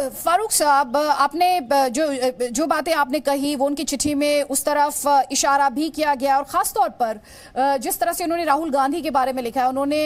फारूक साहब, आपने जो बातें आपने कही वो उनकी चिट्ठी में उस तरफ इशारा भी किया गया, और ख़ास तौर पर जिस तरह से उन्होंने राहुल गांधी के बारे में लिखा है, उन्होंने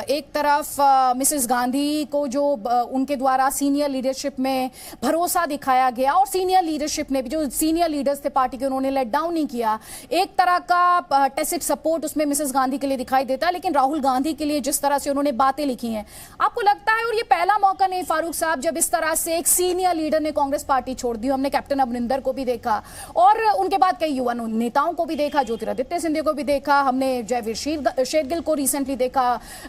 एक तरफ मिसेस गांधी को जो उनके द्वारा सीनियर लीडरशिप में भरोसा दिखाया गया, और सीनियर लीडरशिप ने भी, जो सीनियर लीडर्स थे पार्टी के, उन्होंने लेट डाउन नहीं किया। एक तरह का टैसिट सपोर्ट उसमें मिसेस गांधी के लिए दिखाई देता है, लेकिन राहुल गांधी के लिए जिस तरह से उन्होंने बातें लिखी हैं, आपको लगता है, और ये पहला मौका नहीं फारूक साहब जब इस तरह से एक सीनियर लीडर ने कांग्रेस पार्टी छोड़ दी। हमने कैप्टन अमरिंदर को भी देखा और उनके बाद कई युवा नेताओं को भी देखा, ज्योतिरादित्य सिंधिया को भी देखा, हमने जयवीर शेरगिल को रिसेंटली देखा,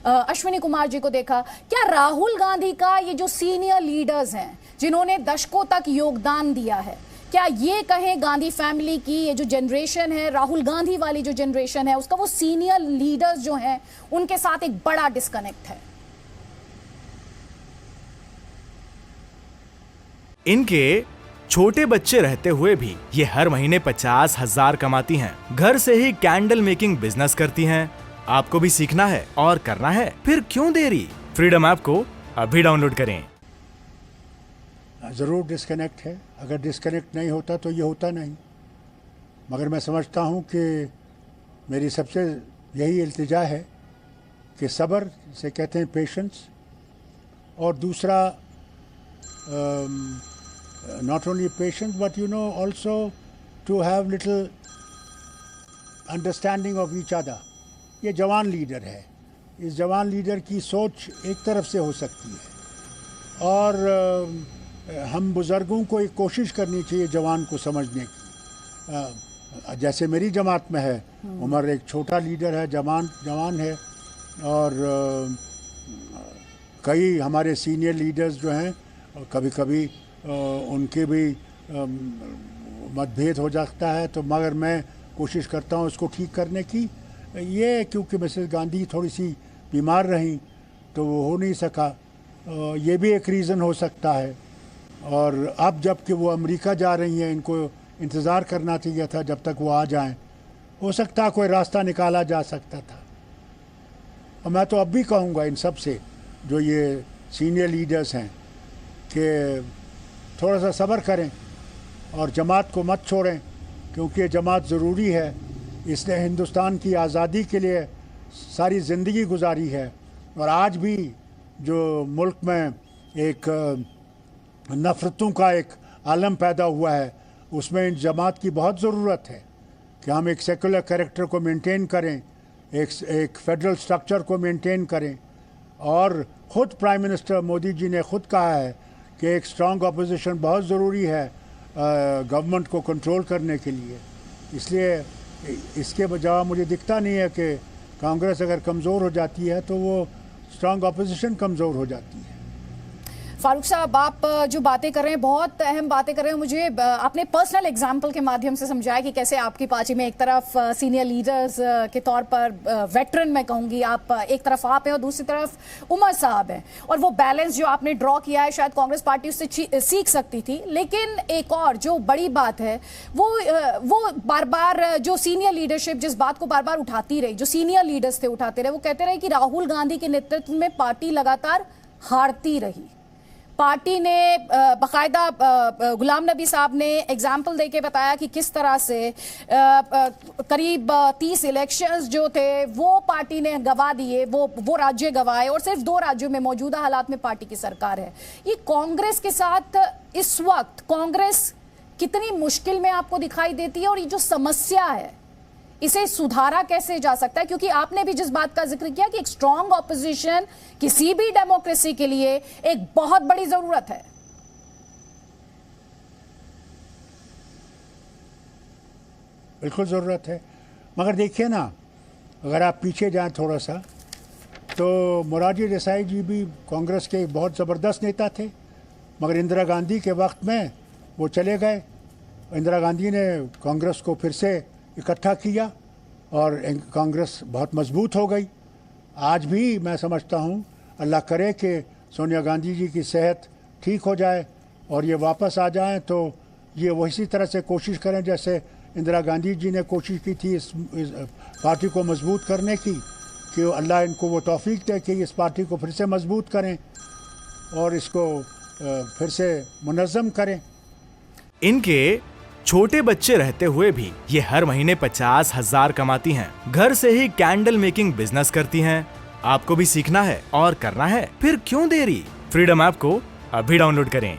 अश्विनी कुमार जी को देखा। क्या राहुल गांधी का ये जो सीनियर लीडर्स हैं जिन्होंने दशकों तक योगदान दिया है, क्या ये कहें गांधी फैमिली की ये जो जनरेशन है, राहुल गांधी वाली जो जनरेशन है, उसका वो सीनियर लीडर्स जो हैं उनके साथ एक बड़ा डिस्कनेक्ट है? इनके छोटे बच्चे रहते हुए भी ये हर महीने 50,000 कमाती हैं। घर से ही कैंडल मेकिंग बिजनेस करती हैं। आपको भी सीखना है और करना है, फिर क्यों देरी? फ्रीडम ऐप को अभी डाउनलोड करें। ज़रूर डिस्कनेक्ट है। अगर डिस्कनेक्ट नहीं होता तो ये होता नहीं, मगर मैं समझता हूँ कि मेरी सबसे यही इल्तिजा है कि सब्र से कहते हैं पेशेंस, और दूसरा not only patience but also to have little understanding of each other। ये जवान लीडर है, इस जवान लीडर की सोच एक तरफ से हो सकती है, और हम बुज़ुर्गों को एक कोशिश करनी चाहिए जवान को समझने की। जैसे मेरी जमात में है, उमर एक छोटा लीडर है, जवान है, और कई हमारे सीनियर लीडर्स जो हैं कभी कभी उनके भी मतभेद हो जाता है, तो मगर मैं कोशिश करता हूँ उसको ठीक करने की। ये क्योंकि मिसेस गांधी थोड़ी सी बीमार रहीं तो वो हो नहीं सका, ये भी एक रीज़न हो सकता है। और अब जबकि वो अमेरिका जा रही हैं, इनको इंतज़ार करना चाहिए था जब तक वो आ जाएं। हो सकता कोई रास्ता निकाला जा सकता था। और मैं तो अब भी कहूँगा इन सब से जो ये सीनियर लीडर्स हैं कि थोड़ा सा सब्र करें और जमात को मत छोड़ें, क्योंकि ये जमात ज़रूरी है। इसने हिंदुस्तान की आज़ादी के लिए सारी ज़िंदगी गुजारी है, और आज भी जो मुल्क में एक नफ़रतों का एक आलम पैदा हुआ है, उसमें इन जमात की बहुत ज़रूरत है कि हम एक सेकुलर कैरेक्टर को मेंटेन करें, एक फेडरल स्ट्रक्चर को मेंटेन करें। और ख़ुद प्राइम मिनिस्टर मोदी जी ने ख़ुद कहा है कि एक स्ट्रॉन्ग अपोजिशन बहुत ज़रूरी है गवर्नमेंट को कंट्रोल करने के लिए। इसलिए इसके बजाय मुझे दिखता नहीं है कि कांग्रेस अगर कमज़ोर हो जाती है तो वो स्ट्रॉन्ग अपोजिशन कमज़ोर हो जाती है। फारूक साहब, आप जो बातें कर रहे हैं, बहुत अहम बातें कर रहे हैं। मुझे आपने पर्सनल एग्जाम्पल के माध्यम से समझाया कि कैसे आपकी पार्टी में एक तरफ सीनियर लीडर्स के तौर पर वेटरन मैं कहूँगी, आप एक तरफ आप हैं और दूसरी तरफ उमर साहब हैं, और वो बैलेंस जो आपने ड्रॉ किया है शायद कांग्रेस पार्टी उससे सीख सकती थी। लेकिन एक और जो बड़ी बात है वो बार बार जो सीनियर लीडरशिप जिस बात को बार बार उठाती रही, जो सीनियर लीडर्स थे उठाते रहे, वो कहते रहे कि राहुल गांधी के नेतृत्व में पार्टी लगातार हारती रही। पार्टी ने बाकायदा गुलाम नबी साहब ने एग्जाम्पल देके बताया कि किस तरह से करीब 30 इलेक्शंस जो थे वो पार्टी ने गवा दिए, वो राज्य गवाए, और सिर्फ 2 राज्यों में मौजूदा हालात में पार्टी की सरकार है। ये कांग्रेस के साथ इस वक्त कांग्रेस कितनी मुश्किल में आपको दिखाई देती है, और ये जो समस्या है इसे सुधारा कैसे जा सकता है? क्योंकि आपने भी जिस बात का जिक्र किया कि एक स्ट्रॉन्ग ऑपोजिशन किसी भी डेमोक्रेसी के लिए एक बहुत बड़ी जरूरत है। बिल्कुल ज़रूरत है, मगर देखिए ना, अगर आप पीछे जाएं थोड़ा सा तो मोरारजी देसाई जी भी कांग्रेस के बहुत ज़बरदस्त नेता थे, मगर इंदिरा गांधी के वक्त में वो चले गए। इंदिरा गांधी ने कांग्रेस को फिर से इकट्ठा किया और कांग्रेस बहुत मजबूत हो गई। आज भी मैं समझता हूँ, अल्लाह करे कि सोनिया गांधी जी की सेहत ठीक हो जाए और ये वापस आ जाएं, तो ये वही तरह से कोशिश करें जैसे इंदिरा गांधी जी ने कोशिश की थी इस पार्टी को मजबूत करने की, कि अल्लाह इनको वो तौफीक दे कि इस पार्टी को फिर से मजबूत करें और इसको फिर से मुनज़्ज़म करें। इनके छोटे बच्चे रहते हुए भी ये हर महीने 50,000 कमाती हैं। घर से ही कैंडल मेकिंग बिजनेस करती हैं। आपको भी सीखना है और करना है, फिर क्यों देरी? फ्रीडम ऐप को अभी डाउनलोड करें।